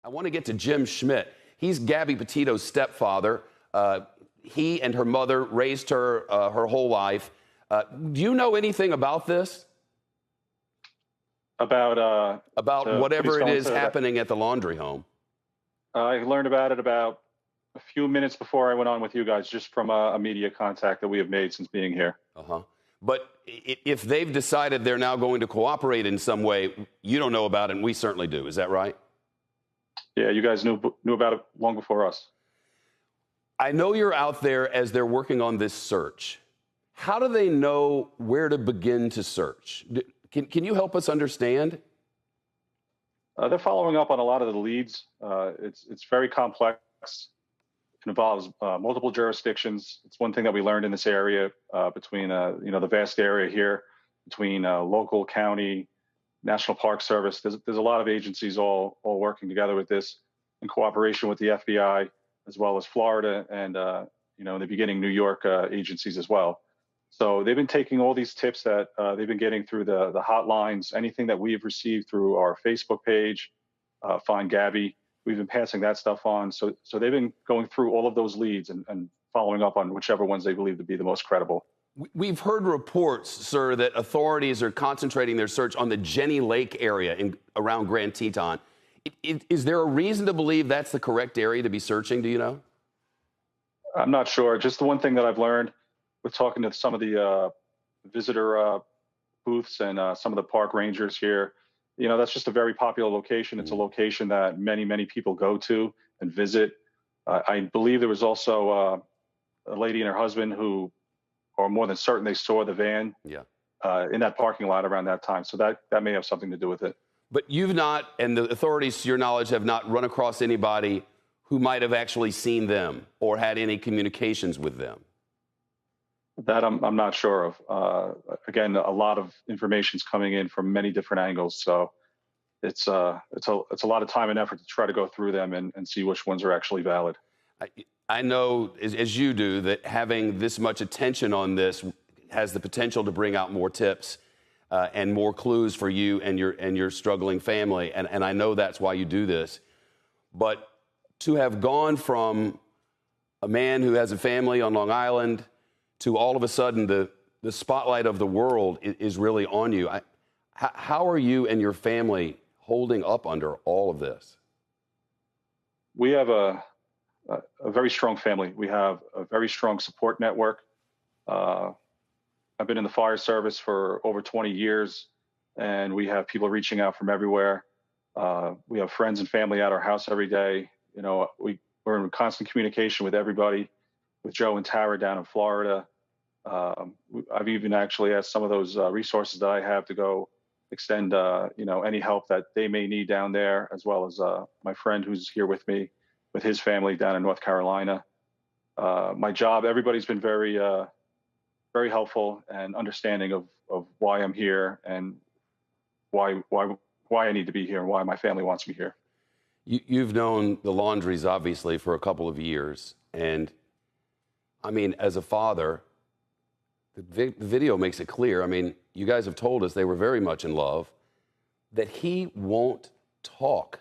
I want to get to Jim Schmidt. He's Gabby Petito's stepfather. He and her mother raised her her whole life. Do you know anything about this? About whatever it is happening at the laundry home? I learned about it about a few minutes before I went on with you guys, just from a media contact that we have made since being here. But if they've decided they're now going to cooperate in some way, you don't know about it, and we certainly do. Is that right? Yeah, you guys knew about it long before us. I know you're out there as they're working on this search. How do they know where to begin to search? Can you help us understand? They're following up on a lot of the leads. It's very complex. It involves multiple jurisdictions. It's one thing that we learned in this area between the vast area here between local, county, National Park Service. There's a lot of agencies all working together with this in cooperation with the FBI, as well as Florida and in the beginning New York agencies as well. So they've been taking all these tips that they've been getting through the hotlines, anything that we've received through our Facebook page, Find Gabby. We've been passing that stuff on. So they've been going through all of those leads and following up on whichever ones they believe to be the most credible. We've heard reports, sir, that authorities are concentrating their search on the Jenny Lake area around Grand Teton. Is there a reason to believe that's the correct area to be searching? Do you know? I'm not sure. Just the one thing that I've learned with talking to some of the visitor booths and some of the park rangers here, that's just a very popular location. It's a location that many, many people go to and visit. I believe there was also a lady and her husband who are more than certain they saw the van in that parking lot around that time. So that may have something to do with it. But you've not, and the authorities, to your knowledge, have not run across anybody who might have actually seen them or had any communications with them? That I'm not sure of. Again, a lot of information's coming in from many different angles, so it's a lot of time and effort to try to go through them and see which ones are actually valid. I know, as you do, that having this much attention on this has the potential to bring out more tips and more clues for you and your struggling family, and I know that's why you do this. But to have gone from a man who has a family on Long Island to all of a sudden the spotlight of the world is really on you. How are you and your family holding up under all of this? We have a very strong family. We have a very strong support network. I've been in the fire service for over 20 years, and we have people reaching out from everywhere. We have friends and family at our house every day. We're in constant communication with everybody, with Joe and Tara down in Florida. I've even actually asked some of those resources that I have to go extend, any help that they may need down there, as well as my friend who's here with me, with his family down in North Carolina. My job, everybody's been very, very helpful and understanding of why I'm here and why I need to be here and why my family wants me here. You've known the Laundries, obviously, for a couple of years. And, I mean, as a father, the video makes it clear. I mean, you guys have told us they were very much in love, that he won't talk.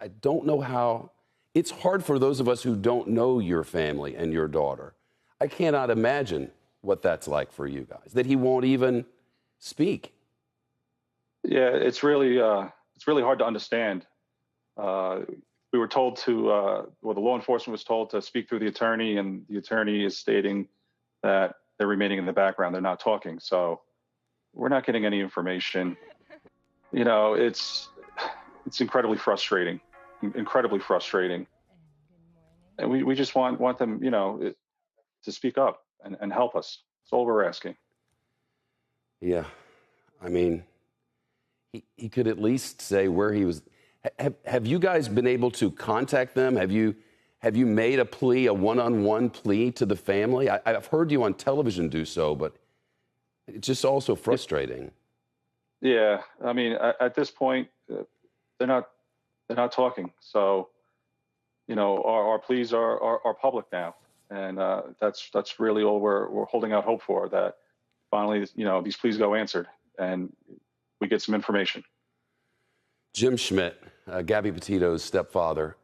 I don't know how. It's hard for those of us who don't know your family and your daughter. I cannot imagine what that's like for you guys, that he won't even speak. Yeah, it's really hard to understand. We were told the law enforcement was told to speak through the attorney, and the attorney is stating that they're remaining in the background. They're not talking. So we're not getting any information. It's incredibly frustrating, And we just want them, to speak up and help us. That's all we're asking. Yeah. I mean, he could at least say where he was. Have you guys been able to contact them? Have you made a plea, a one-on-one plea to the family? I've heard you on television do so, but it's just also frustrating. Yeah, I mean, at this point, they're not talking. So, our pleas are public now, and that's really all we're holding out hope for. That finally, these pleas go answered, and we get some information. Jim Schmidt, Gabby Petito's stepfather,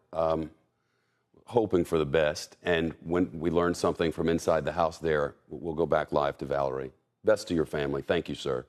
hoping for the best. And when we learn something from inside the house there, we'll go back live to Valerie. Best to your family. Thank you, sir.